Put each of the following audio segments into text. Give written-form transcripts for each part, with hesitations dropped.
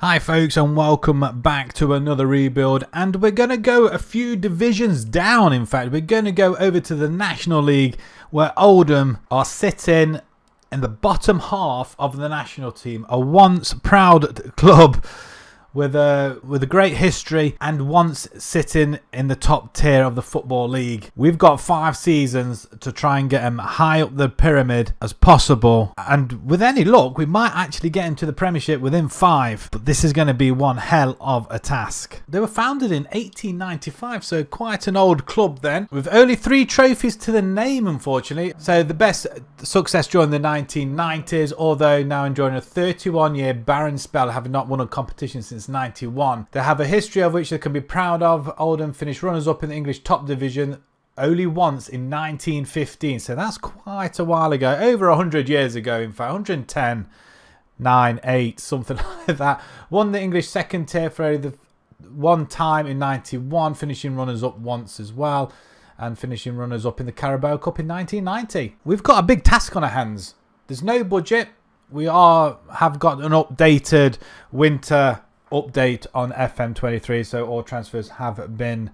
Hi folks, and welcome back to another rebuild, and we're going to go a few divisions down. In fact, we're going to go over to the National League, where Oldham are sitting in the bottom half of the national team, a once proud club with a great history and once sitting in the top tier of the Football League. We've got 5 seasons to try and get them high up the pyramid as possible, and with any luck we might actually get into the Premiership within 5, but this is going to be one hell of a task. They were founded in 1895, so quite an old club then, with only 3 trophies to the name, unfortunately. So the best success during the 1990s, although now enjoying a 31-year barren spell, having not won a competition since 91. They have a history of which they can be proud of. Oldham finished runners-up in the English top division only once in 1915, so that's quite a while ago, over 100 years ago in fact, 110, 9, 8, something like that. Won the English second tier for the one time in 91, finishing runners-up once as well, and finishing runners-up in the Carabao Cup in 1990. We've got a big task on our hands. There's no budget. We have got an updated winter update on FM23, so all transfers have been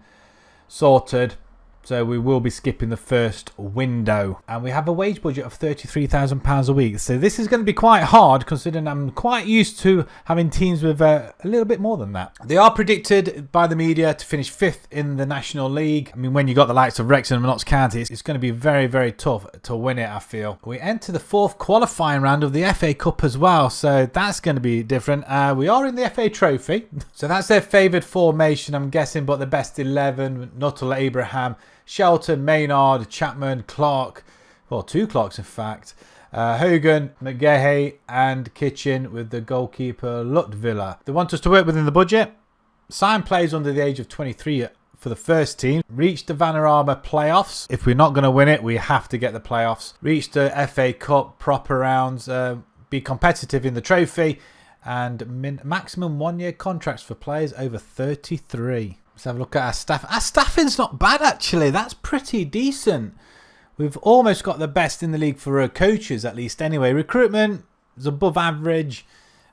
sorted, so we will be skipping the first window, and we have a wage budget of £33,000 a week, so this is going to be quite hard considering I'm quite used to having teams with a little bit more than that. They are predicted by the media to finish 5th in the National League. I mean, when you got the likes of Wrexham and Notts County, it's going to be very, very tough to win it, I feel. We enter the 4th qualifying round of the FA Cup as well, so that's going to be different. We are in the FA Trophy, so that's their favoured formation, I'm guessing, but the best 11, Nuttall, Abraham, Shelton, Maynard, Chapman, Clark, well, 2 Clarks in fact, Hogan, McGahey and Kitchen, with the goalkeeper Lutvilla. They want us to work within the budget, sign players under the age of 23 for the first team, reach the Vanarama playoffs. If we're not going to win it, we have to get the playoffs, reach the FA Cup proper rounds, be competitive in the trophy, and maximum 1-year contracts for players over 33. Let's have a look at our staff. Our staffing's not bad, actually. That's pretty decent. We've almost got the best in the league for coaches, at least anyway. Recruitment is above average,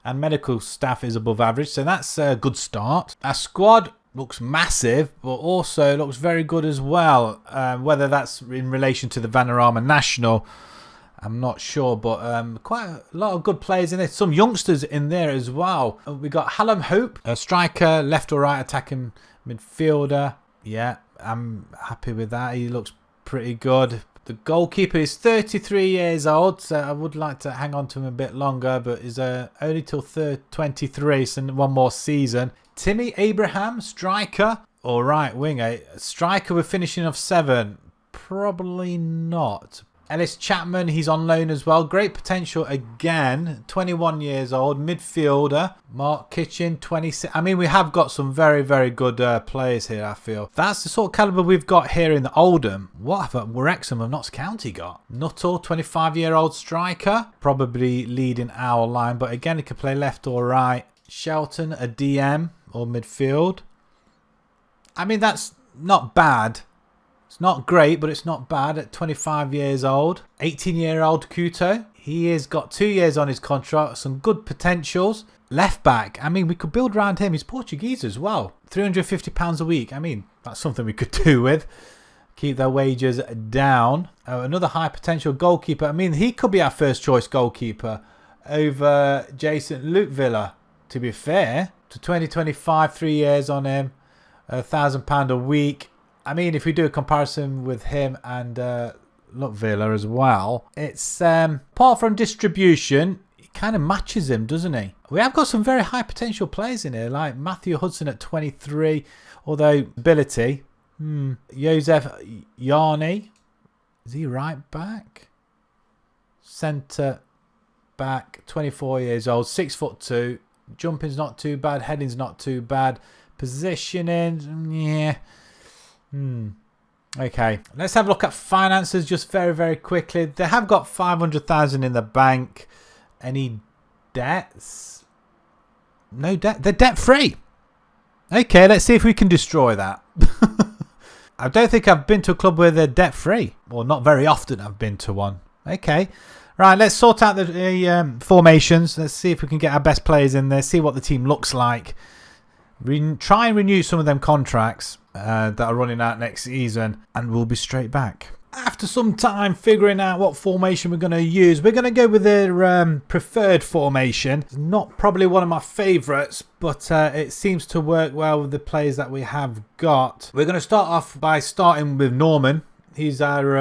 and medical staff is above average, so that's a good start. Our squad looks massive, but also looks very good as well. Whether that's in relation to the Vanarama National, I'm not sure, but quite a lot of good players in there. Some youngsters in there as well. We got Hallam Hope, a striker, left or right attacking midfielder. Yeah, I'm happy with that. He looks pretty good. The goalkeeper is 33 years old, so I would like to hang on to him a bit longer, but is only till 23, so one more season. Timmy Abraham, striker or right winger. Striker with finishing of 7. Probably not. Ellis Chapman, he's on loan as well. Great potential again. 21 years old. Midfielder. Mark Kitchen, 26. I mean, we have got some very, very good players here, I feel. That's the sort of calibre we've got here in the Oldham. What have Wrexham of Notts County got? Nuttall, 25-year-old striker. Probably leading our line, but again, he can play left or right. Shelton, a DM or midfield. I mean, that's not bad. It's not great, but it's not bad at 25 years old. 18-year-old Kuto. He has got 2 years on his contract. Some good potentials. Left back. I mean, we could build around him. He's Portuguese as well. £350 a week. I mean, that's something we could do with. Keep their wages down. Another high potential goalkeeper. I mean, he could be our first choice goalkeeper over Jason Lutvilla. To be fair, to 2025, 3 years on him. £1,000 a week. I mean, if we do a comparison with him and Lutvilla as well, it's apart from distribution, he kind of matches him, doesn't he? We have got some very high potential players in here, like Matthew Hudson at 23, although ability. Josef Yarni, is he right back? Centre back, 24 years old, 6'2". Jumping's not too bad, heading's not too bad. Positioning, yeah. Okay, let's have a look at finances just very, very quickly. They have got 500,000 in the bank. Any debts? No debt. They're debt free. Okay, let's see if we can destroy that. I don't think I've been to a club where they're debt free, or not very often I've been to one. Okay, Right, let's sort out the formations. Let's see if we can get our best players in there, see what the team looks like. Try and renew some of them contracts that are running out next season, and we'll be straight back. After some time figuring out what formation we're going to use, we're going to go with the preferred formation. It's not probably one of my favourites, but it seems to work well with the players that we have got. We're going to start off by starting with Norman. He's our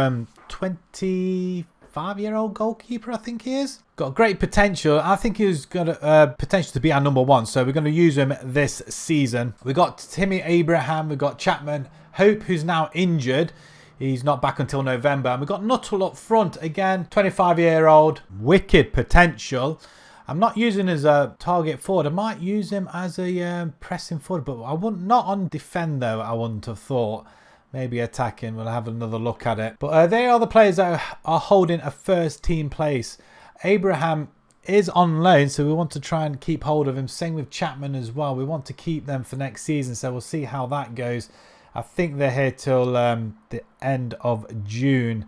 25-year-old goalkeeper, I think he is. Got great potential. I think he's got potential to be our number one, so we're going to use him this season. We've got Timmy Abraham, we've got Chapman, Hope, who's now injured. He's not back until November. And we've got Nuttall up front again, 25-year-old, wicked potential. I'm not using him as a target forward. I might use him as a pressing forward, but I wouldn't, not on defend though, I wouldn't have thought. Maybe attacking, we'll have another look at it. But they are the players that are holding a first team place. Abraham is on loan, so we want to try and keep hold of him. Same with Chapman as well. We want to keep them for next season, so we'll see how that goes. I think they're here till the end of June.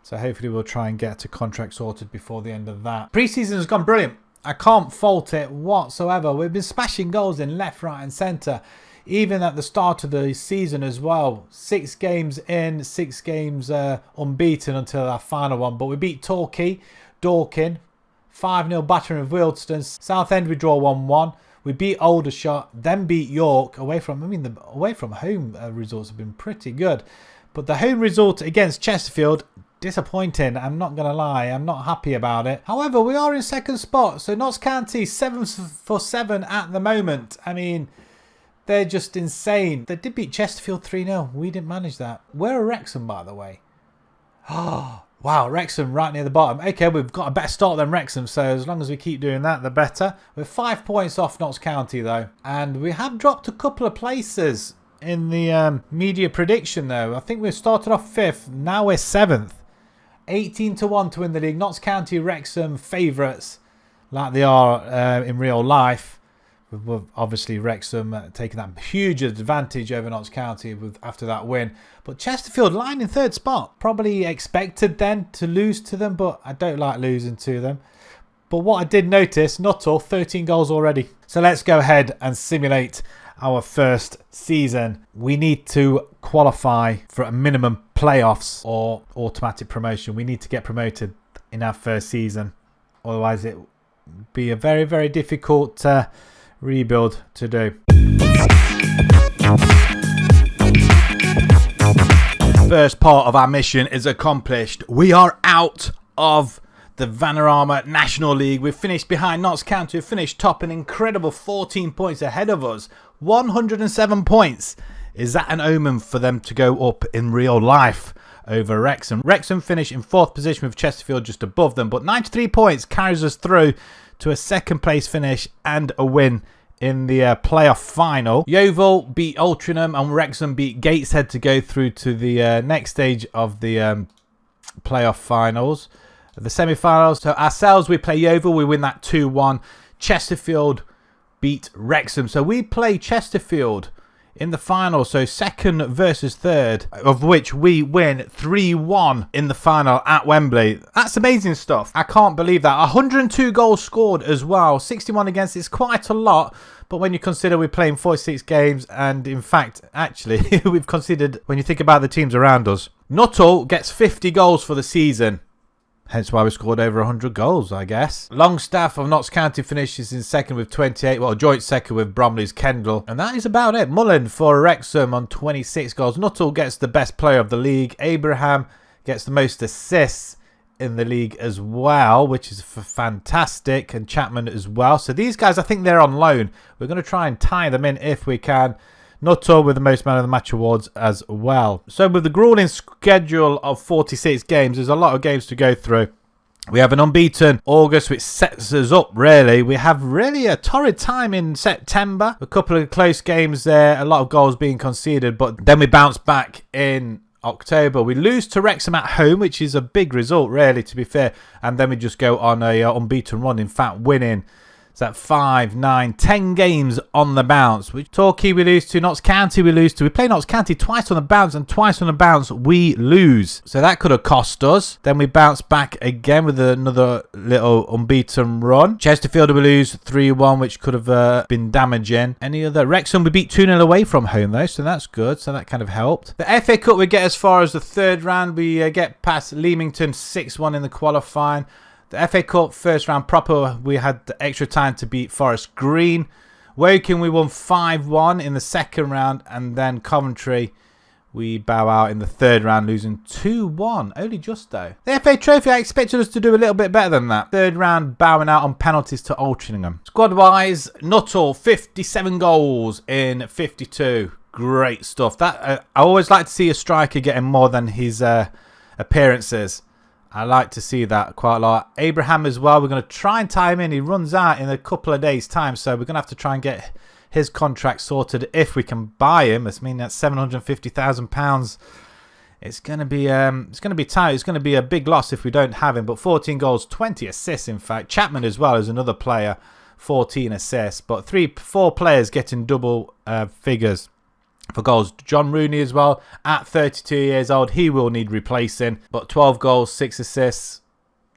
So hopefully we'll try and get a contract sorted before the end of that. Pre-season has gone brilliant. I can't fault it whatsoever. We've been smashing goals in left, right and centre. Even at the start of the season as well. 6 games in, 6 games unbeaten until our final one. But we beat Torquay, Dorking, 5-0 battering of Wealdstone. Southend we draw 1-1. We beat Aldershot, then beat York. The away from home results have been pretty good. But the home result against Chesterfield, disappointing. I'm not going to lie. I'm not happy about it. However, we are in second spot. So Notts County 7 for 7 at the moment. I mean, they're just insane. They did beat Chesterfield 3-0. We didn't manage that. Where are Wrexham, by the way? Oh, wow, Wrexham right near the bottom. Okay, we've got a better start than Wrexham, so as long as we keep doing that, the better. We're 5 points off Notts County, though. And we have dropped a couple of places in the media prediction, though. I think we started off 5th. Now we're 7th. 18-1 to win the league. Notts County, Wrexham favourites, like they are in real life. With obviously Wrexham taking that huge advantage over Notts County after that win. But Chesterfield lying in 3rd spot. Probably expected then to lose to them, but I don't like losing to them. But what I did notice, Nuttall, 13 goals already. So let's go ahead and simulate our first season. We need to qualify for a minimum playoffs or automatic promotion. We need to get promoted in our first season. Otherwise it will be a very, very difficult rebuild to do. First part of our mission is accomplished. We are out of the Vanarama National League. We've finished behind Notts County. We've finished top, an incredible 14 points ahead of us. 107 points. Is that an omen for them to go up in real life over Wrexham? Wrexham finished in 4th position with Chesterfield just above them, but 93 points carries us through to a 2nd place finish and a win in the playoff final. Yeovil beat Altrincham and Wrexham beat Gateshead to go through to the next stage of the playoff finals, the semi-finals. So ourselves, we play Yeovil, we win that 2-1. Chesterfield beat Wrexham, so we play Chesterfield in the final, so 2nd versus 3rd, of which we win 3-1 in the final at Wembley. That's amazing stuff. I can't believe that. 102 goals scored as well, 61 against. It's quite a lot, but when you consider we're playing 46 games, and in fact, actually, we've considered, when you think about the teams around us, Nuttall gets 50 goals for the season. Hence why we scored over 100 goals, I guess. Longstaff of Notts County finishes in 2nd with 28. Well, joint 2nd with Bromley's Kendall. And that is about it. Mullen for Wrexham on 26 goals. Nuttall gets the best player of the league. Abraham gets the most assists in the league as well, which is fantastic. And Chapman as well. So these guys, I think they're on loan. We're going to try and tie them in if we can. Nuttall with the most man of the match awards as well. So with the grueling schedule of 46 games, there's a lot of games to go through. We have an unbeaten August, which sets us up, really. We have really a torrid time in September. A couple of close games there, a lot of goals being conceded, but then we bounce back in October. We lose to Wrexham at home, which is a big result, really, to be fair. And then we just go on a unbeaten run, in fact, winning Is that 5, 9, 10 games on the bounce? Which Torquay we lose to, Notts County we lose to. We play Notts County twice on the bounce, and twice on the bounce we lose. So that could have cost us. Then we bounce back again with another little unbeaten run. Chesterfield we lose 3-1, which could have been damaging. Any other? Wrexham we beat 2-0 away from home though, so that's good. So that kind of helped. The FA Cup we get as far as the third round. We get past Leamington 6-1 in the qualifying. The FA Cup first round proper, we had the extra time to beat Forest Green. Woking we won 5-1 in the second round, and then Coventry we bow out in the third round, losing 2-1. Only just though. The FA Trophy, I expected us to do a little bit better than that. Third round, bowing out on penalties to Altrincham. Squad wise, Nuttall 57 goals in 52. Great stuff. That I always like to see a striker getting more than his appearances. I like to see that quite a lot. Abraham as well. We're going to try and tie him in. He runs out in a couple of days' time, so we're going to have to try and get his contract sorted if we can buy him. I mean, that's £750,000. It's going to be tight. It's going to be a big loss if we don't have him. But 14 goals, 20 assists. In fact, Chapman as well is another player, 14 assists. But 4 players getting double figures for goals. John Rooney as well, at 32 years old, he will need replacing, but 12 goals, 6 assists,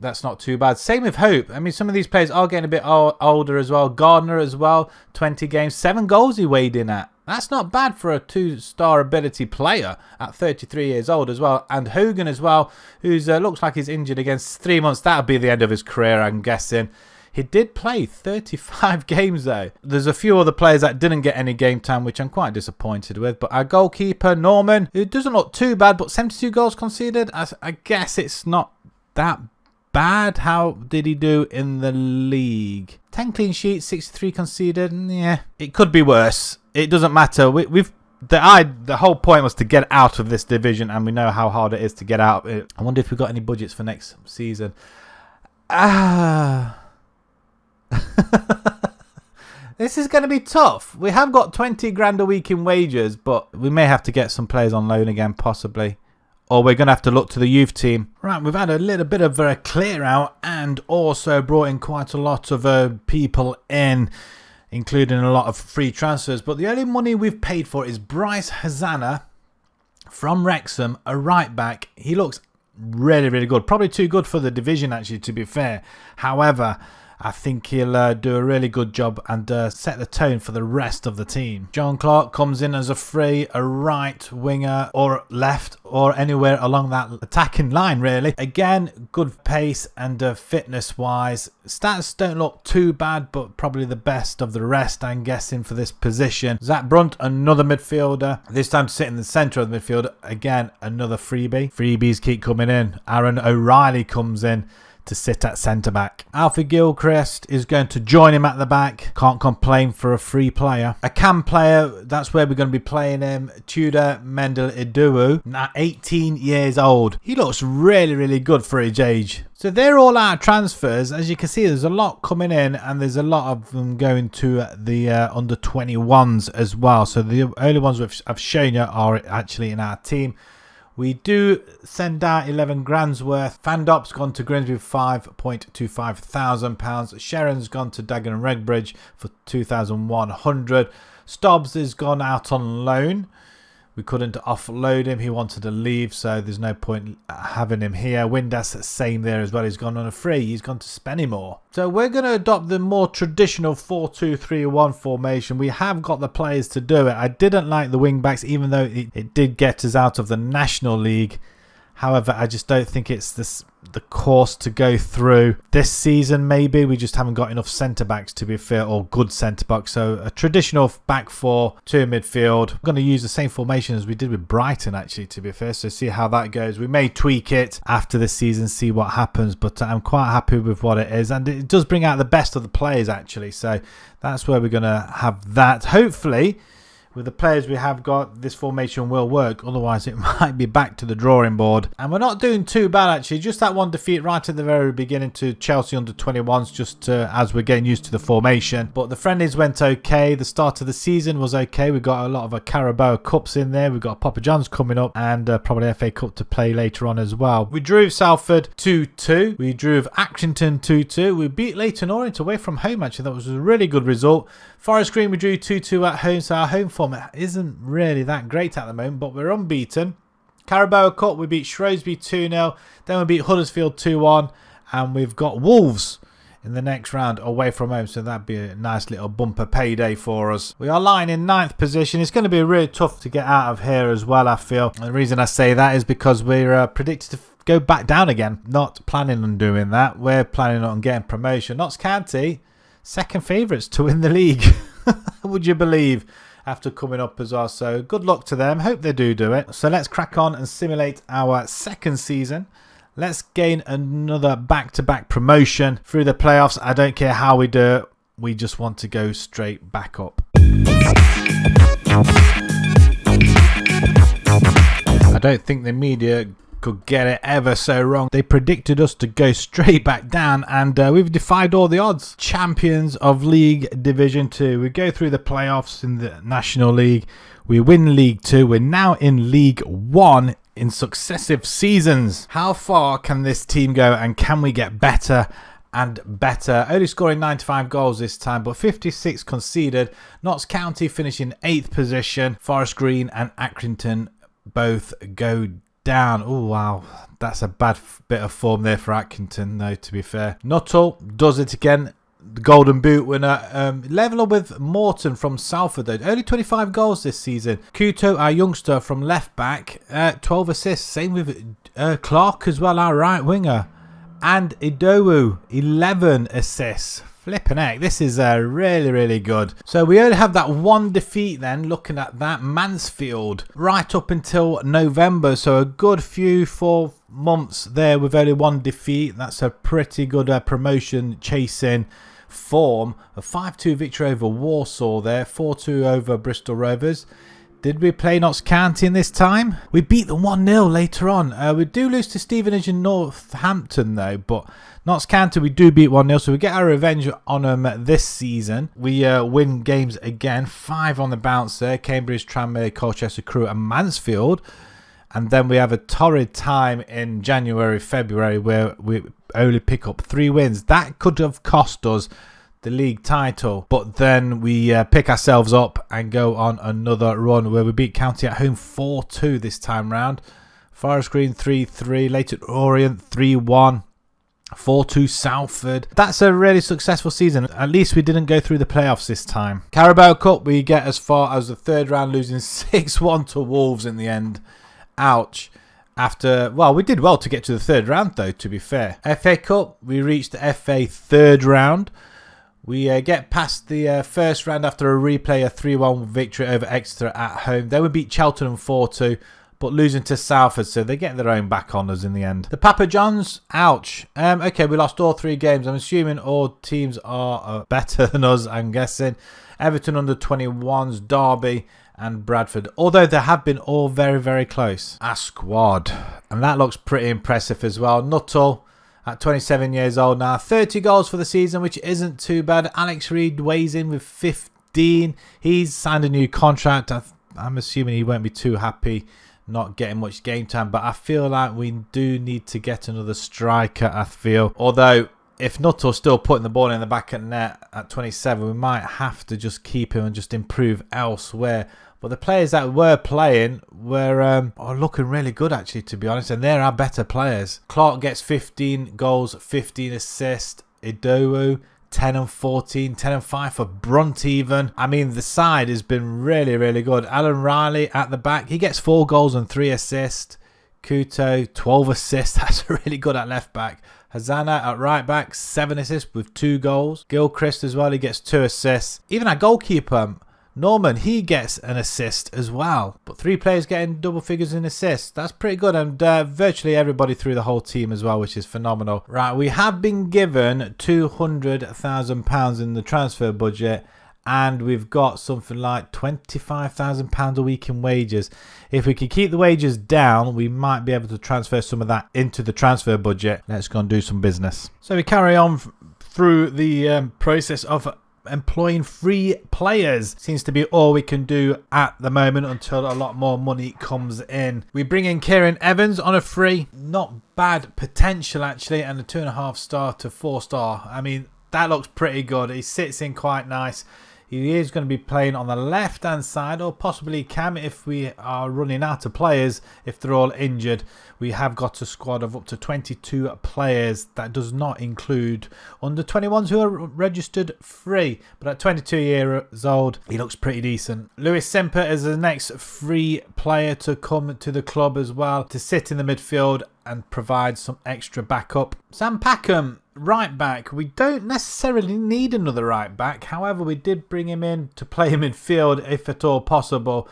that's not too bad. Same with Hope. I mean, some of these players are getting a bit older as well. Gardner as well, 20 games, 7 goals he weighed in at. That's not bad for a 2-star ability player at 33 years old as well. And Hogan as well, who's looks like he's injured against 3 months. That'll be the end of his career, I'm guessing. He did play 35 games though. There's a few other players that didn't get any game time, which I'm quite disappointed with. But our goalkeeper, Norman, who doesn't look too bad, but 72 goals conceded. I guess it's not that bad. How did he do in the league? 10 clean sheets, 63 conceded. Yeah, it could be worse. It doesn't matter. The whole point was to get out of this division, and we know how hard it is to get out of it. I wonder if we've got any budgets for next season. This is going to be tough. We have got 20 grand a week in wages, but we may have to get some players on loan again, possibly. Or we're going to have to look to the youth team. Right, we've had a little bit of a clear out and also brought in quite a lot of people in, including a lot of free transfers. But the only money we've paid for is Bryce Hosanna from Wrexham, a right back. He looks really, really good. Probably too good for the division, actually, to be fair. However, I think he'll do a really good job and set the tone for the rest of the team. John Clark comes in as a free, a right winger or left or anywhere along that attacking line, really. Again, good pace and fitness wise. Stats don't look too bad, but probably the best of the rest, I'm guessing, for this position. Zach Brunt, another midfielder. This time to sit in the centre of the midfield. Again, another freebie. Freebies keep coming in. Aaron O'Reilly comes in to sit at centre-back. Alfie Gilchrist is going to join him at the back. Can't complain for a free player. A cam player, that's where we're going to be playing him. Tudor Mendel Idowu, now 18 years old. He looks really, really good for his age. So they're all our transfers. As you can see, there's a lot coming in, and there's a lot of them going to the under 21s as well. So the only ones which I've shown you are actually in our team. We do send out 11 grand's worth. Fandop's gone to Grimsby for £5,250. Sharon's gone to Dagenham and Redbridge for 2,100. Stobbs has gone out on loan. We couldn't offload him. He wanted to leave, so there's no point having him here. Windass, same there as well. He's gone on a free. He's gone to Spennymoor. So we're going to adopt the more traditional 4-2-3-1 formation. We have got the players to do it. I didn't like the wing backs, even though it did get us out of the National League. However, I just don't think it's the course to go through this season. Maybe we just haven't got enough centre backs, to be fair, or good centre backs. So a traditional back four, 2 midfield. I'm going to use the same formation as we did with Brighton, actually, to be fair. So see how that goes. We may tweak it after this season, see what happens, but I'm quite happy with what it is, and it does bring out the best of the players, actually. So that's where we're going to have that. Hopefully with the players we have got, this formation will work. Otherwise, it might be back to the drawing board. And we're not doing too bad, actually. Just that one defeat right at the very beginning to Chelsea under 21s, just as we're getting used to the formation. But the friendlies went okay. The start of the season was okay. We got a lot of Carabao Cups in there. We've got Papa John's coming up and probably FA Cup to play later on as well. We drew Salford 2-2. We drew Accrington 2-2. We beat Leyton Orient away from home, actually. That was a really good result. Forest Green, we drew 2-2 at home, so our home form isn't really that great at the moment, but we're unbeaten. Carabao Cup, we beat Shrewsbury 2-0, then we beat Huddersfield 2-1, and we've got Wolves in the next round away from home, so that'd be a nice little bumper payday for us. We are lying in 9th position. It's going to be really tough to get out of here as well, I feel. And the reason I say that is because we're predicted to go back down again. Not planning on doing that. We're planning on getting promotion. Notts County, second favourites to win the league. Would you believe? After coming up as well. So good luck to them. Hope they do it. So let's crack on and simulate our second season. Let's gain another back-to-back promotion through the playoffs. I don't care how we do it. We just want to go straight back up. I don't think the media could get it ever so wrong. They predicted us to go straight back down, and we've defied all the odds. Champions of League Division 2. We go through the playoffs in the National League. We win League 2. We're now in League 1 in successive seasons. How far can this team go, and can we get better and better? Only scoring 95 goals this time, but 56 conceded. Notts County finishing 8th position. Forest Green and Accrington both go down. Oh wow, that's a bad bit of form there for Accrington though, to be fair. Nuttall does it again, the Golden Boot winner. Level up with Morton from Salford though, only 25 goals this season. Kuto, our youngster from left back, 12 assists. Same with Clark as well, our right winger. And Idowu, 11 assists. Flipping heck, this is really good. So we only have that one defeat then, looking at that. Mansfield, right up until November. So a good 4 months there with only one defeat. That's a pretty good promotion chasing form. A 5-2 victory over Warsaw there. 4-2 over Bristol Rovers. Did we play Notts County in this time? We beat them 1-0 later on. We do lose to Stevenage and Northampton though, but Notts County we do beat 1-0, so we get our revenge on them this season. We win games again, 5 on the bounce there. Cambridge, Tranmere, Colchester, Crewe and Mansfield. And then we have a torrid time in January, February where we only pick up 3 wins. That could have cost us the league title, but then we pick ourselves up and go on another run where we beat County at home 4-2 this time round. Forest Green 3-3, Leyton Orient 3-1, 4-2 Salford. That's a really successful season. At least we didn't go through the playoffs this time. Carabao Cup, we get as far as the 3rd round, losing 6-1 to Wolves in the end. Ouch. After, well, we did well to get to the 3rd round though, to be fair. FA Cup, we reached the FA 3rd round. We get past the 1st round after a replay, a 3-1 victory over Exeter at home. Then we beat Cheltenham 4-2, but losing to Salford, so they get their own back on us in the end. The Papa Johns, ouch. Okay, we lost all 3 games. I'm assuming all teams are better than us, I'm guessing. Everton under 21s, Derby and Bradford. Although they have been all very close. Our squad. And that looks pretty impressive as well. Nuttall, at 27 years old now, 30 goals for the season, which isn't too bad. Alex Reid weighs in with 15. He's signed a new contract. I'm assuming he won't be too happy not getting much game time, but I feel like we do need to get another striker, I feel. Although, if Nuttall's still putting the ball in the back of the net at 27, we might have to just keep him and just improve elsewhere. But the players that were playing were looking really good, actually, to be honest. And they're our better players. Clark gets 15 goals, 15 assists. Idowu, 10 and 14, 10 and 5 for Brunt even. I mean, the side has been really good. Alan Riley at the back. He gets 4 goals and 3 assists. Kuto, 12 assists. That's really good at left back. Hazana at right back, 7 assists with 2 goals. Gilchrist as well, he gets 2 assists. Even our goalkeeper, Norman, he gets an assist as well. But 3 players getting double figures in assists. That's pretty good. And virtually everybody through the whole team as well, which is phenomenal. Right, we have been given £200,000 in the transfer budget. and we've got something like £25,000 a week in wages. If we could keep the wages down, we might be able to transfer some of that into the transfer budget. Let's go and do some business. So we carry on through the process of employing free players. Seems to be all we can do at the moment until a lot more money comes in. We bring in Kieran Evans on a free. Not bad potential actually, and a 2.5 star to 4 star. I mean, that looks pretty good. He sits in quite nice. He is going to be playing on the left hand side, or possibly Cam if we are running out of players, if they're all injured. We have got a squad of up to 22 players. That does not include under 21s who are registered free. But at 22 years old, he looks pretty decent. Lewis Semper is the next free player to come to the club as well, to sit in the midfield and provide some extra backup. Sam Packham, right back. We don't necessarily need another right back. However, we did bring him in to play midfield if at all possible.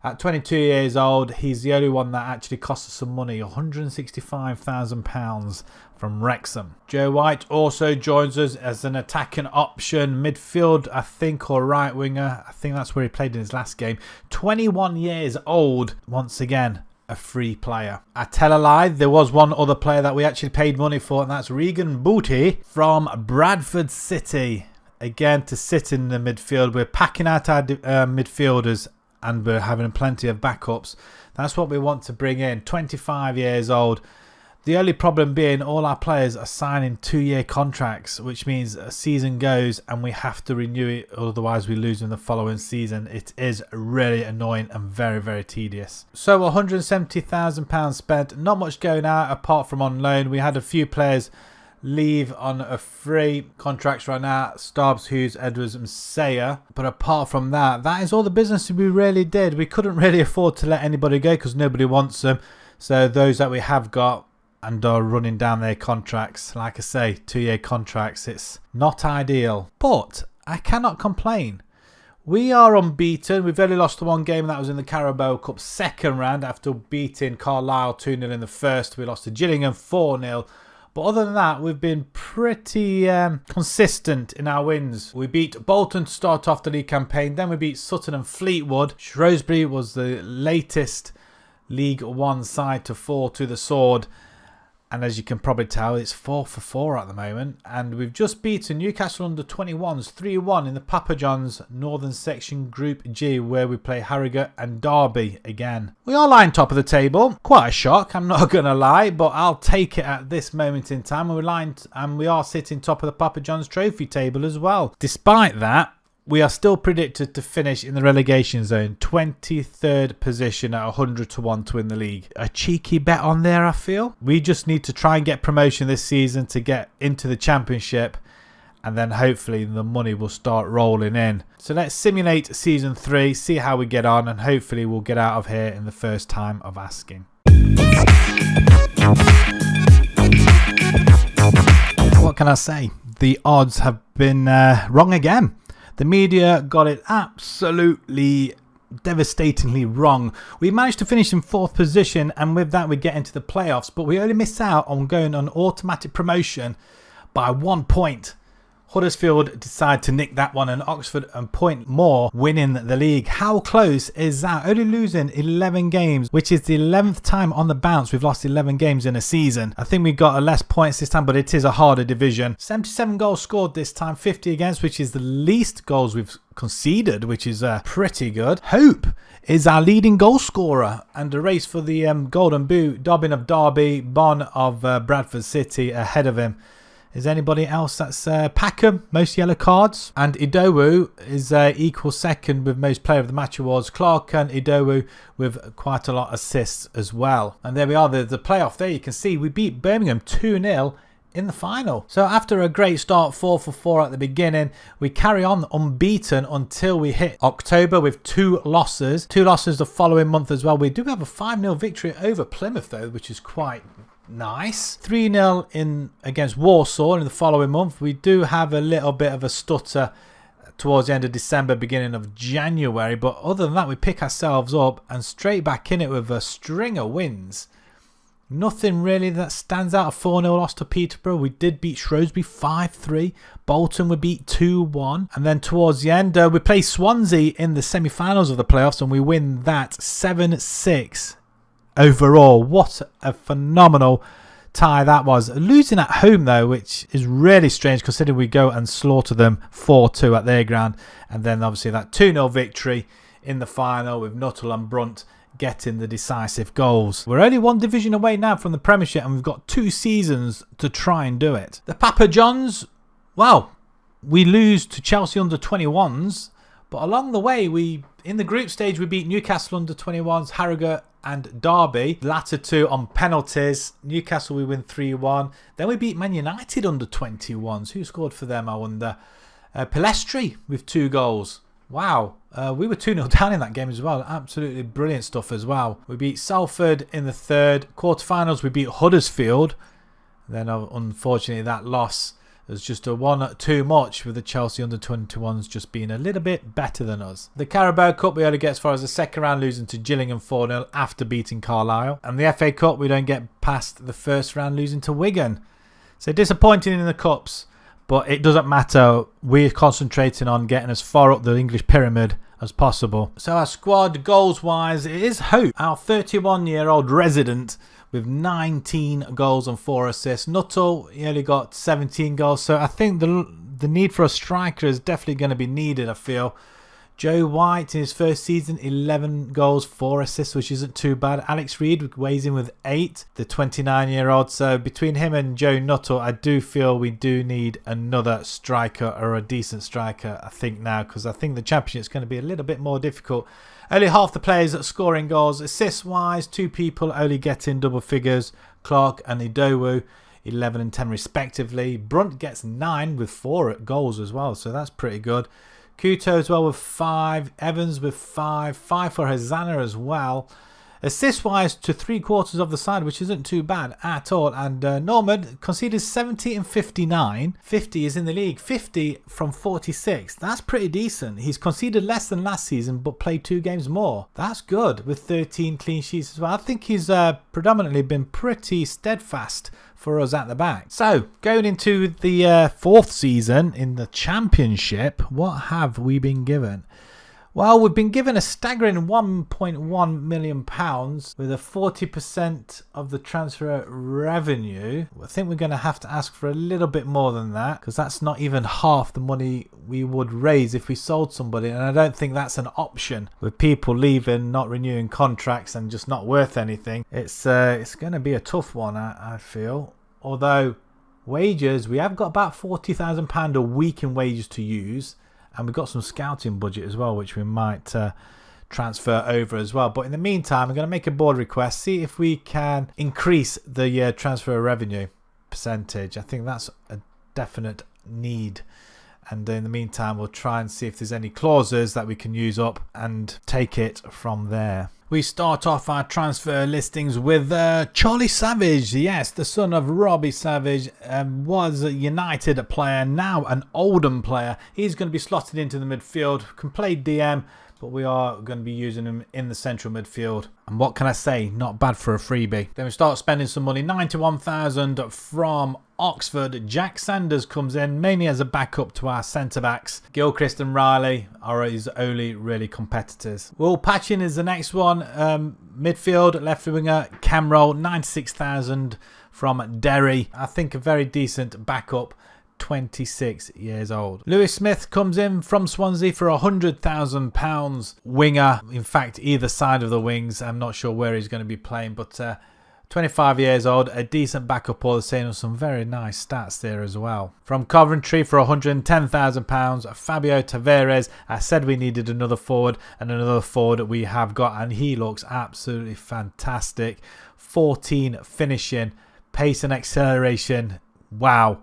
At 22 years old, he's the only one that actually cost us some money, £165,000 from Wrexham. Joe White also joins us as an attacking option, midfield, I think, or right winger. I think that's where he played in his last game. 21 years old, once again. A free player. I tell a lie, there was one other player that we actually paid money for, and that's Regan Booty from Bradford City. Again, to sit in the midfield. We're packing out our midfielders and we're having plenty of backups. That's what we want to bring in. 25 years old. The only problem being all our players are signing 2-year contracts, which means a season goes and we have to renew it, otherwise we lose in the following season. It is really annoying and very, very tedious. So £170,000 spent, not much going out apart from on loan. We had a few players leave on a free contracts right now, Stubbs, Hughes, Edwards and Sayer. But apart from that, that is all the business we really did. We couldn't really afford to let anybody go because nobody wants them. So those that we have got and are running down their contracts, like I say, 2-year contracts, it's not ideal. But I cannot complain. We are unbeaten. We've only lost the one game, that was in the Carabao Cup second round after beating Carlisle 2-0 in the first. We lost to Gillingham 4-0. But other than that, we've been pretty consistent in our wins. We beat Bolton to start off the league campaign. Then we beat Sutton and Fleetwood. Shrewsbury was the latest League One side to fall to the sword. And as you can probably tell, it's 4-4 at the moment. And we've just beaten Newcastle under 21s 3-1 in the Papa John's Northern Section Group G, where we play Harrogate and Derby again. We are lying top of the table. Quite a shock, I'm not going to lie, but I'll take it at this moment in time. And we are sitting top of the Papa John's trophy table as well. Despite that, we are still predicted to finish in the relegation zone, 23rd position at 100 to 1 to win the league. A cheeky bet on there, I feel. We just need to try and get promotion this season to get into the championship, and then hopefully the money will start rolling in. So let's simulate season 3, see how we get on, and hopefully we'll get out of here in the first time of asking. What can I say? The odds have been wrong again. The media got it absolutely devastatingly wrong. We managed to finish in 4th position, and with that we get into the playoffs, but we only miss out on going on automatic promotion by 1 point. Huddersfield decide to nick that one, and Oxford and Point More winning the league. How close is that? Only losing 11 games, which is the 11th time on the bounce we've lost 11 games in a season. I think we got less points this time, but it is a harder division. 77 goals scored this time, 50 against, which is the least goals we've conceded, which is pretty good. Hope is our leading goal scorer, and the race for the Golden Boot, Dobbin of Derby, Bon of Bradford City ahead of him. Is anybody else? That's Packham, most yellow cards. And Idowu is equal second with most player of the match awards. Clark and Idowu with quite a lot of assists as well. And there we are, the playoff there. You can see we beat Birmingham 2-0 in the final. So after a great start, 4-4 at the beginning, we carry on unbeaten until we hit October with 2 losses. 2 losses the following month as well. We do have a 5-0 victory over Plymouth though, which is quite nice. 3-0 in against Warsaw in the following month. We do have a little bit of a stutter towards the end of December, beginning of January, but other than that we pick ourselves up and straight back in it with a string of wins. Nothing really that stands out. A 4-0 loss to Peterborough. We did beat Shrewsbury 5-3. Bolton we beat 2-1. And then towards the end, we play Swansea in the semi-finals of the playoffs and we win that 7-6 overall. What a phenomenal tie that was. Losing at home though, which is really strange considering we go and slaughter them 4-2 at their ground. And then obviously that 2-0 victory in the final with Nuttall and Brunt getting the decisive goals. We're only one division away now from the Premiership and we've got 2 seasons to try and do it. The Papa Johns, well, we lose to Chelsea under 21s, but along the way in the group stage we beat Newcastle under 21s, Harrogate and Derby, the latter 2 on penalties. Newcastle we win 3-1. Then we beat Man United under 21s. Who scored for them, I wonder? Pilestri with 2 goals. Wow, we were 2-0 down in that game as well. Absolutely brilliant stuff as well. We beat Salford in the third. Quarterfinals, we beat Huddersfield. Then unfortunately that loss was just a 1 too much with the Chelsea under-21s just being a little bit better than us. The Carabao Cup, we only get as far as the second round, losing to Gillingham 4-0 after beating Carlisle. And the FA Cup, we don't get past the first round, losing to Wigan. So disappointing in the Cups. But it doesn't matter. We're concentrating on getting as far up the English pyramid as possible. So our squad, goals-wise, it is Hope, our 31-year-old resident with 19 goals and 4 assists. Nuttall, he only got 17 goals. So I think the need for a striker is definitely going to be needed, I feel. Joe White in his first season, 11 goals, 4 assists, which isn't too bad. Alex Reid weighs in with 8, the 29-year-old. So between him and Joe Nuttall, I do feel we do need another striker or a decent striker, I think now, because I think the Championship is going to be a little bit more difficult. Only half the players are scoring goals. Assist-wise, 2 people only getting double figures, Clark and Idowu, 11 and 10 respectively. Brunt gets 9 with 4 goals as well, so that's pretty good. Kuto as well with 5. Evans with 5. 5 for Hosanna as well. Assist-wise to 3/4 of the side, which isn't too bad at all. And Norman conceded 70 and 59. 50 is in the league. 50 from 46. That's pretty decent. He's conceded less than last season, but played 2 games more. That's good with 13 clean sheets as well. I think he's predominantly been pretty steadfast for us at the back. So, going into the 4th season in the Championship, what have we been given? Well, we've been given a staggering £1.1 million with a 40% of the transfer revenue. I think we're going to have to ask for a little bit more than that, because that's not even half the money we would raise if we sold somebody, and I don't think that's an option with people leaving, not renewing contracts and just not worth anything. It's going to be a tough one, I feel. Although wages, we have got about £40,000 a week in wages to use. And we've got some scouting budget as well, which we might transfer over as well. But in the meantime, I'm going to make a board request, see if we can increase the transfer revenue percentage. I think that's a definite need. And in the meantime, we'll try and see if there's any clauses that we can use up and take it from there. We start off our transfer listings with Charlie Savage. Yes, the son of Robbie Savage, was a United player, now an Oldham player. He's going to be slotted into the midfield, can play DM, but we are going to be using him in the central midfield. And what can I say? Not bad for a freebie. Then we start spending some money. 91,000 from Oxford. Jack Sanders comes in mainly as a backup to our centre-backs. Gilchrist and Riley are his only really competitors. Will Patchin is the next one. Midfield, left winger, Camroll. 96,000 from Derry. I think a very decent backup. 26 years old. Lewis Smith comes in from Swansea for £100,000 winger. In fact, either side of the wings. I'm not sure where he's going to be playing, but 25 years old, a decent backup all the same, with some very nice stats there as well. From Coventry for £110,000, Fabio Tavares. I said we needed another forward, and another forward we have got, and he looks absolutely fantastic. 14 finishing, pace and acceleration. Wow.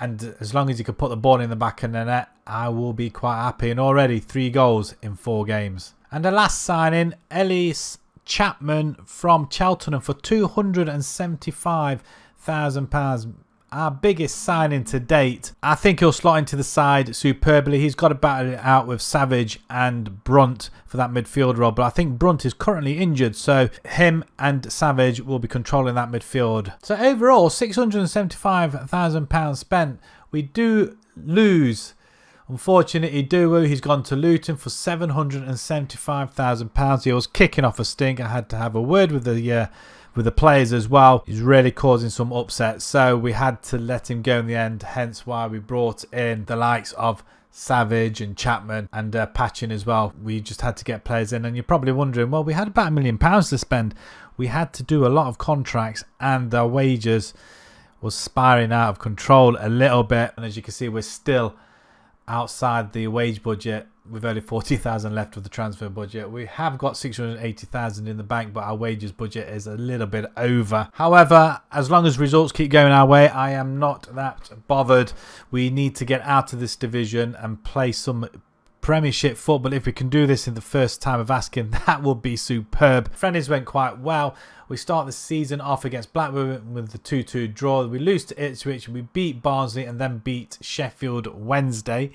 And as long as he can put the ball in the back of the net, I will be quite happy. And already 3 goals in 4 games. And the last signing, Ellis Chapman from Cheltenham for £275,000. our biggest signing to date. I think he'll slot into the side superbly. He's got to battle it out with Savage and Brunt for that midfield role, but I think Brunt is currently injured, so him and Savage will be controlling that midfield. So overall, £675,000 spent. We do lose. Unfortunately, Duwu, he's gone to Luton for £775,000. He was kicking off a stink. I had to have a word with the players as well. He's really causing some upsets, so we had to let him go in the end, hence why we brought in the likes of Savage and Chapman and Patchin as well. We just had to get players in, and you're probably wondering, well, we had about £1 million to spend. We had to do a lot of contracts, and our wages was spiraling out of control a little bit, and as you can see, we're still outside the wage budget with only 40,000 left of the transfer budget. We have got 680,000 in the bank, but our wages budget is a little bit over. However, as long as results keep going our way, I am not that bothered. We need to get out of this division and play some Premiership football. If we can do this in the first time of asking, that would be superb. Friendlies went quite well. We start the season off against Blackburn with the 2-2 draw. We lose to Ipswich, we beat Barnsley and then beat Sheffield Wednesday.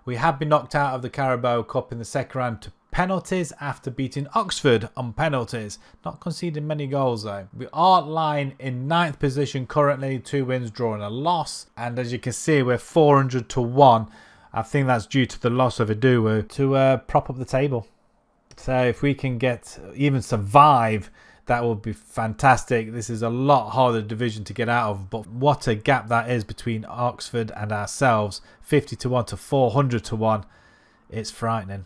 We have been knocked out of the Carabao Cup in the second round to penalties after beating Oxford on penalties. Not conceding many goals though. We are lying in 9th position currently, 2 wins, draw and a loss. And as you can see, we're 400 to 1. I think that's due to the loss of Aduwu to prop up the table. So if we can even survive, that would be fantastic. This is a lot harder division to get out of, but what a gap that is between Oxford and ourselves. 50 to 1 to 400 to 1. It's frightening.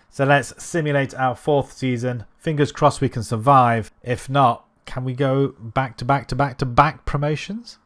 So let's simulate our 4th season. Fingers crossed we can survive. If not, can we go back to back to back to back promotions?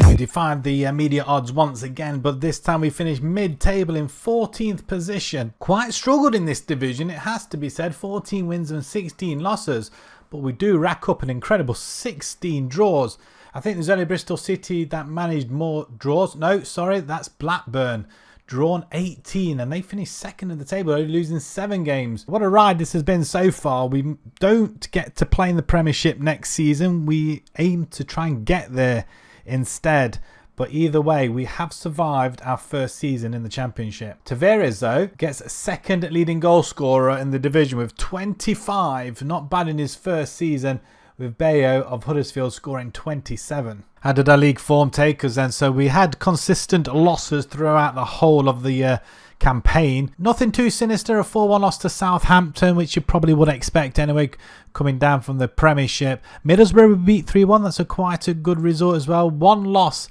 We defied the media odds once again, but this time we finished mid-table in 14th position. Quite struggled in this division, it has to be said. 14 wins and 16 losses, but we do rack up an incredible 16 draws. I think there's only Bristol City that managed more draws. No, sorry, that's Blackburn. Drawn 18 and they finished second in the table, only losing 7 games. What a ride this has been so far. We don't get to play in the Premiership next season. We aim to try and get there instead, but either way we have survived our first season in the Championship. Tavares though gets second leading goal scorer in the division with 25, not bad in his first season, with Bayo of Huddersfield scoring 27. How did our league form take us then? So we had consistent losses throughout the whole of the campaign. Nothing too sinister. A 4-1 loss to Southampton, which you probably would expect anyway, coming down from the Premiership. Middlesbrough we beat 3-1. That's quite a good result as well. 1 loss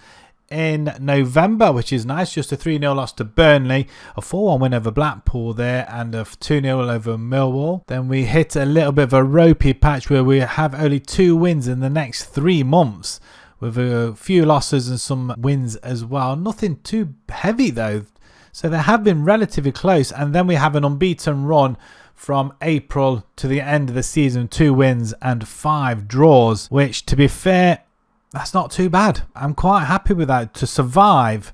in November, which is nice. Just a 3-0 loss to Burnley. A 4-1 win over Blackpool there, and a 2-0 over Millwall. Then we hit a little bit of a ropey patch where we have only 2 wins in the next 3 months, with a few losses and some wins as well. Nothing too heavy though. So they have been relatively close, and then we have an unbeaten run from April to the end of the season, 2 wins and 5 draws, which to be fair, that's not too bad. I'm quite happy with that. To survive,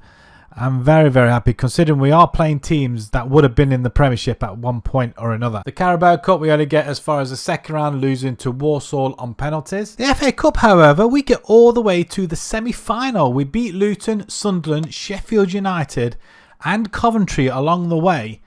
I'm very, very happy, considering we are playing teams that would have been in the Premiership at one point or another. The Carabao Cup, we only get as far as the second round, losing to Walsall on penalties. The FA Cup, however, we get all the way to the semi-final. We beat Luton, Sunderland, Sheffield United and Coventry along the way,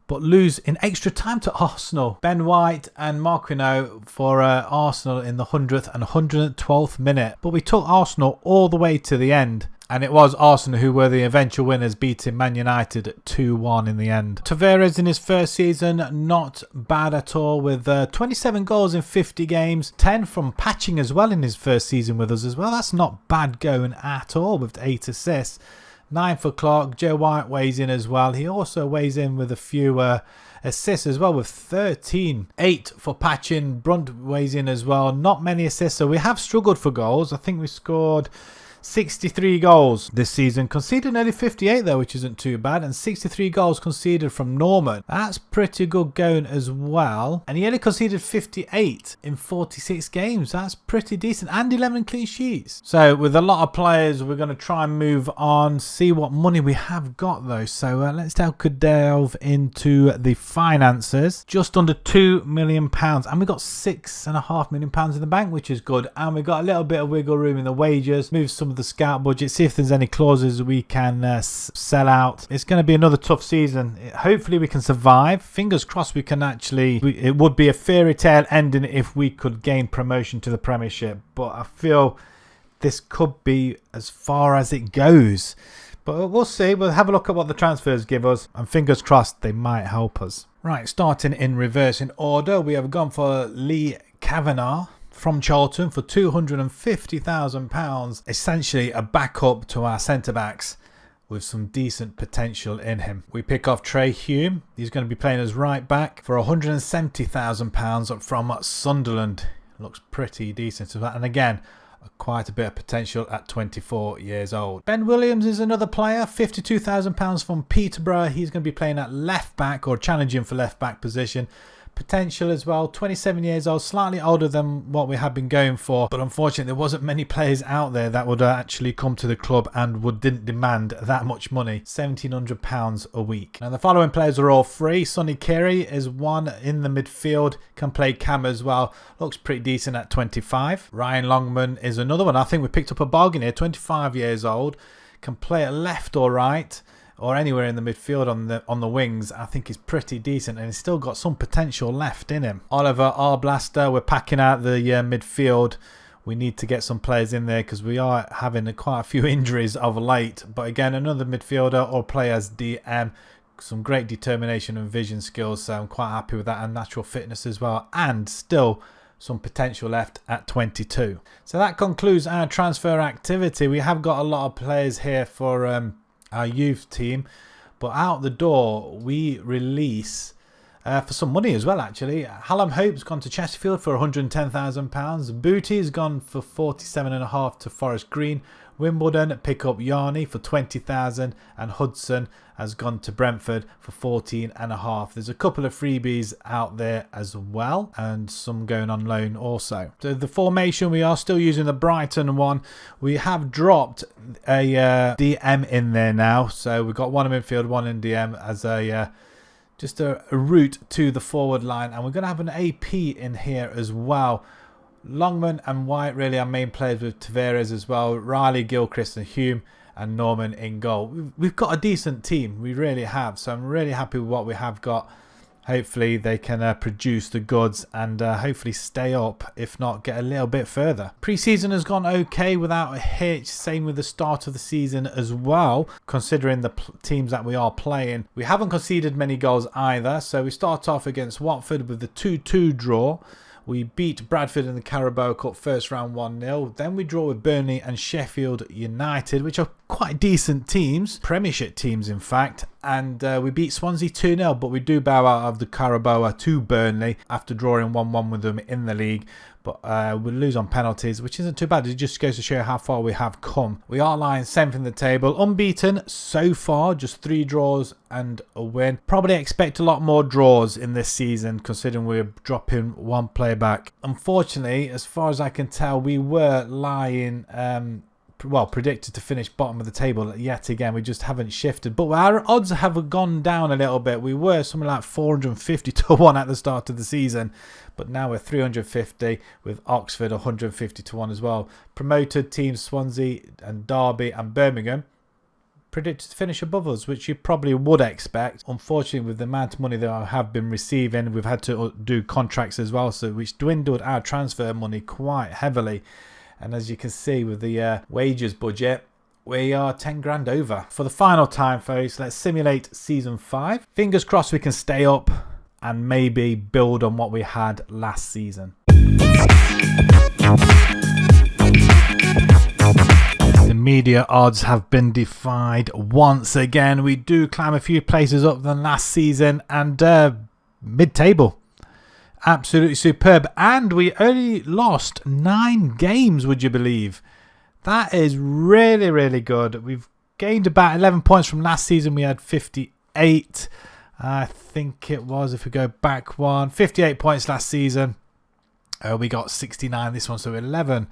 but lose in extra time to Arsenal. Ben White and Marquinhos for Arsenal in the 100th and 112th minute. But we took Arsenal all the way to the end, and it was Arsenal who were the eventual winners, beating Man United 2-1 in the end. Tavares in his first season, not bad at all, with 27 goals in 50 games. 10 from Patching as well in his first season with us as well. That's not bad going at all, with 8 assists. 9 for Clark. Joe White weighs in as well. He also weighs in with a few assists as well, with 13. 8 for Patchin. Brunt weighs in as well. Not many assists, so we have struggled for goals. I think we scored 63 goals this season. Conceded nearly 58 though, which isn't too bad. And 63 goals conceded from Norman. That's pretty good going as well. And he only conceded 58 in 46 games. That's pretty decent. And 11 clean sheets. So with a lot of players, we're going to try and move on. See what money we have got though. So let's delve into the finances. Just under £2 million. And we got £6.5 million in the bank, which is good. And we got a little bit of wiggle room in the wages. Move some of the scout budget, see if there's any clauses we can sell out. It's going to be another tough season. Hopefully we can survive. Fingers crossed we can actually, it would be a fairy tale ending if we could gain promotion to the Premiership, but I feel this could be as far as it goes. But we'll see. We'll have a look at what the transfers give us, and fingers crossed they might help us. Right, starting in reverse in order, we have gone for Lee Kavanagh from Charlton for £250,000, essentially a backup to our centre-backs with some decent potential in him. We pick off Trey Hume. He's going to be playing as right back for £170,000 from Sunderland. Looks pretty decent. And again, quite a bit of potential at 24 years old. Ben Williams is another player, £52,000 from Peterborough. He's going to be playing at left back or challenging for left back position. Potential as well, 27 years old, slightly older than what we have been going for, but unfortunately there wasn't many players out there that would actually come to the club and didn't demand that much money, £1,700 a week. Now the following players are all free. Sonny Carey is one in the midfield, can play cam as well, looks pretty decent at 25. Ryan Longman is another one. I think we picked up a bargain here, 25 years old, can play at left or right, or anywhere in the midfield on the wings. I think he's pretty decent and he's still got some potential left in him. Oliver Arblaster, we're packing out the midfield. We need to get some players in there because we are having quite a few injuries of late. But again, another midfielder or play as DM. Some great determination and vision skills, so I'm quite happy with that, and natural fitness as well, and still some potential left at 22. So that concludes our transfer activity. We have got a lot of players here for our youth team, but out the door we release for some money as well. Actually, Hallam Hope's gone to Chesterfield for £110,000. Booty's gone for 47.5 to Forest Green. Wimbledon pick up Yarney for 20,000, and Hudson has gone to Brentford for 14.5. There's a couple of freebies out there as well, and some going on loan also. So the formation, we are still using the Brighton one. We have dropped a DM in there now, so we've got one in midfield, one in DM as a just a route to the forward line, and we're going to have an AP in here as well. Longman and White really our main players, with Tavares as well, Riley, Gilchrist and Hume, and Norman in goal. We've got a decent team, we really have, so I'm really happy with what we have got. Hopefully they can produce the goods and hopefully stay up, if not get a little bit further. Pre-season has gone okay without a hitch, same with the start of the season as well, considering the teams that we are playing. We haven't conceded many goals either, so we start off against Watford with the 2-2 draw. We beat Bradford in the Carabao Cup first round 1-0. Then we draw with Burnley and Sheffield United, which are quite decent teams, Premiership teams in fact. And we beat Swansea 2-0, but we do bow out of the Carabao to Burnley after drawing 1-1 with them in the league. But we'll lose on penalties, which isn't too bad. It just goes to show how far we have come. We are lying 7th in the table, unbeaten so far, just 3 draws and a win. Probably expect a lot more draws in this season, considering we're dropping 1 player back. Unfortunately, as far as I can tell, we were lying predicted to finish bottom of the table yet again. We just haven't shifted, but our odds have gone down a little bit. We were something like 450 to 1 at the start of the season, but now we're 350 with Oxford 150 to 1 as well. Promoted teams Swansea and Derby and Birmingham predicted to finish above us, which you probably would expect. Unfortunately, with the amount of money that I have been receiving, we've had to do contracts as well, so which dwindled our transfer money quite heavily. And as you can see with the wages budget, we are 10 grand over. For the final time, folks, let's simulate season 5. Fingers crossed we can stay up and maybe build on what we had last season. The media odds have been defied once again. We do climb a few places up than last season, and mid-table. Absolutely superb. And we only lost 9 games, would you believe? That is really, really good. We've gained about 11 points from last season. We had 58. I think it was, if we go back 58 points last season. We got 69 this one, so 11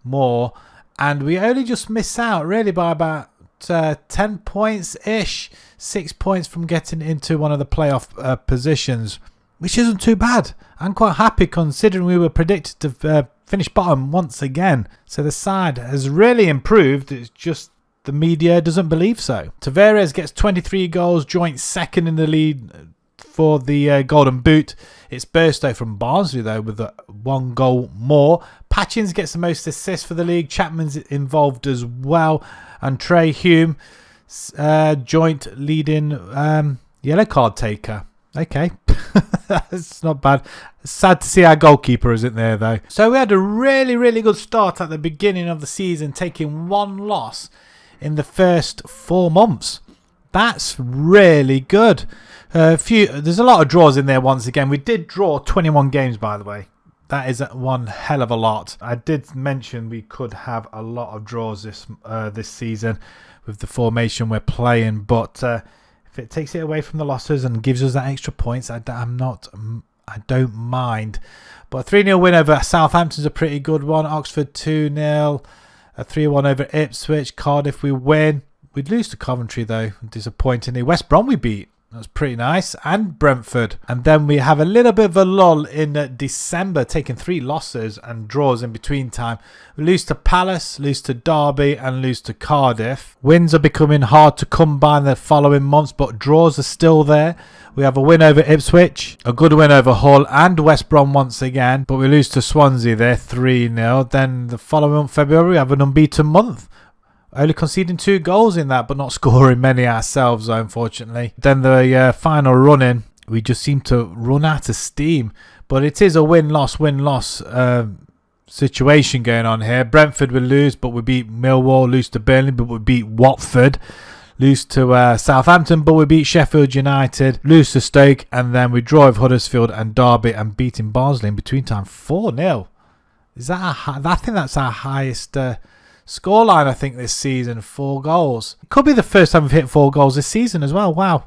more. And we only just miss out really by about 10 points-ish. 6 points from getting into one of the playoff positions, which isn't too bad. I'm quite happy considering we were predicted to finish bottom once again. So the side has really improved. It's just the media doesn't believe so. Tavares gets 23 goals, joint second in the lead for the Golden Boot. It's Burstow from Barnsley though with 1 goal more. Patchins gets the most assists for the league. Chapman's involved as well. And Trey Hume, joint leading yellow card taker. Okay, that's not bad. Sad to see our goalkeeper isn't there though. So we had a really, really good start at the beginning of the season, taking 1 loss in the first 4 months. That's really good. There's a lot of draws in there once again. We did draw 21 games, by the way. That is one hell of a lot. I did mention we could have a lot of draws this season with the formation we're playing, but if it takes it away from the losses and gives us that extra points, I don't mind. But a 3-0 win over Southampton's a pretty good one. Oxford 2-0. A 3-1 over Ipswich. Cardiff we win. We'd lose to Coventry though, disappointingly. West Brom we beat. That's pretty nice. And Brentford. And then we have a little bit of a lull in December, taking 3 losses and draws in between time. We lose to Palace, lose to Derby and lose to Cardiff. Wins are becoming hard to come by in the following months, but draws are still there. We have a win over Ipswich, a good win over Hull and West Brom once again, but we lose to Swansea there 3-0. Then the following month, February, we have an unbeaten month. Only conceding 2 goals in that, but not scoring many ourselves, unfortunately. Then the final run-in, we just seem to run out of steam. But it is a win-loss situation going on here. Brentford will lose, but we beat Millwall. Lose to Burnley, but we beat Watford. Lose to Southampton, but we beat Sheffield United. Lose to Stoke, and then we draw with Huddersfield and Derby and beating Barnsley in between time 4-0. Is that I think that's our highest scoreline, I think, this season. 4 goals. It could be the first time we've hit 4 goals this season as well. Wow.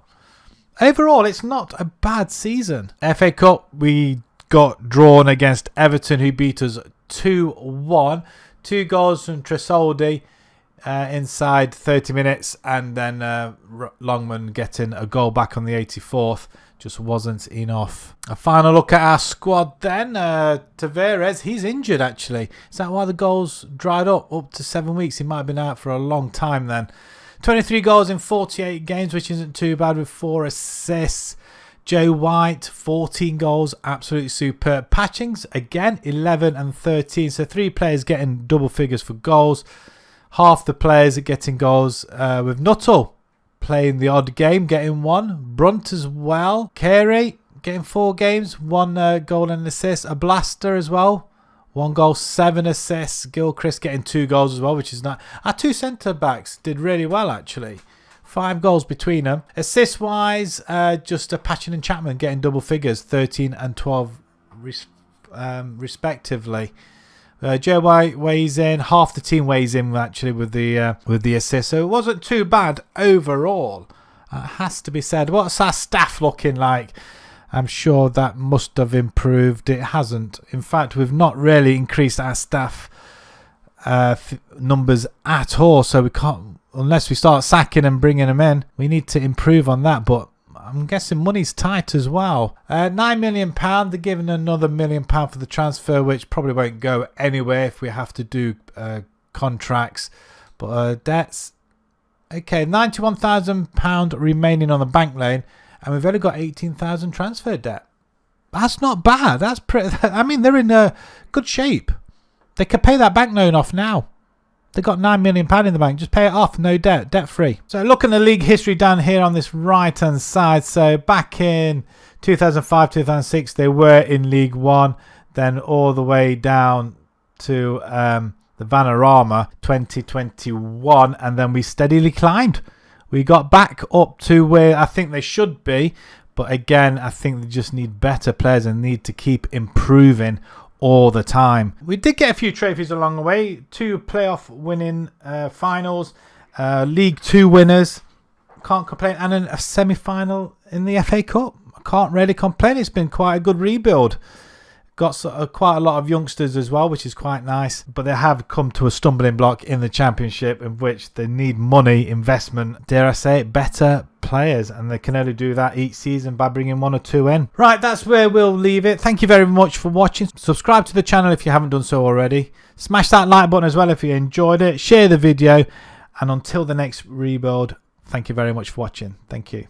Overall, it's not a bad season. FA Cup, we got drawn against Everton, who beat us 2-1. 2 goals from Tresoldi inside 30 minutes, and then Longman getting a goal back on the 84th. Just wasn't enough. A final look at our squad then. Tavares, he's injured actually. Is that why the goals dried up to 7 weeks? He might have been out for a long time then. 23 goals in 48 games, which isn't too bad, with 4 assists. Joe White, 14 goals, absolutely superb. Patchings, again, 11 and 13. So 3 players getting double figures for goals. Half the players are getting goals with Nuttall playing the odd game, getting 1. Brunt as well. Carey getting 4 games, 1 goal and assist. A Blaster as well, 1 goal, 7 assists. Gilchrist getting 2 goals as well, which is nice. Our 2 centre backs did really well actually. 5 goals between them. Assist wise, just Patchin and Chapman getting double figures, 13 and 12 respectively. Joe White weighs in, half the team weighs in actually with the assist, so it wasn't too bad overall. Has to be said. What's our staff looking like? I'm sure that must have improved. It hasn't. In fact, we've not really increased our staff numbers at all, so we can't, unless we start sacking and bringing them in. We need to improve on that, but I'm guessing money's tight as well. £9 million. They're giving another £1 million for the transfer, which probably won't go anywhere if we have to do contracts. But debts. Okay, £91,000 remaining on the bank loan, and we've only got 18,000 transfer debt. That's not bad. That's pretty. I mean, they're in good shape. They could pay that bank loan off now. They got £9 million in the bank. Just pay it off. No debt. Debt free. So look at the league history down here on this right hand side. So back in 2005, 2006, they were in League One. Then all the way down to the Vanarama 2021. And then we steadily climbed. We got back up to where I think they should be. But again, I think they just need better players and need to keep improving all the time. We did get a few trophies along the way. 2 playoff winning finals, League 2 winners. Can't complain. And a semi-final in the FA Cup. I can't really complain. It's been quite a good rebuild. Got quite a lot of youngsters as well, which is quite nice. But they have come to a stumbling block in the Championship, in which they need money, investment, dare I say it, better players. And they can only do that each season by bringing 1 or 2 in. Right, that's where we'll leave it. Thank you very much for watching. Subscribe to the channel if you haven't done so already. Smash that like button as well if you enjoyed it. Share the video. And until the next rebuild, thank you very much for watching. Thank you.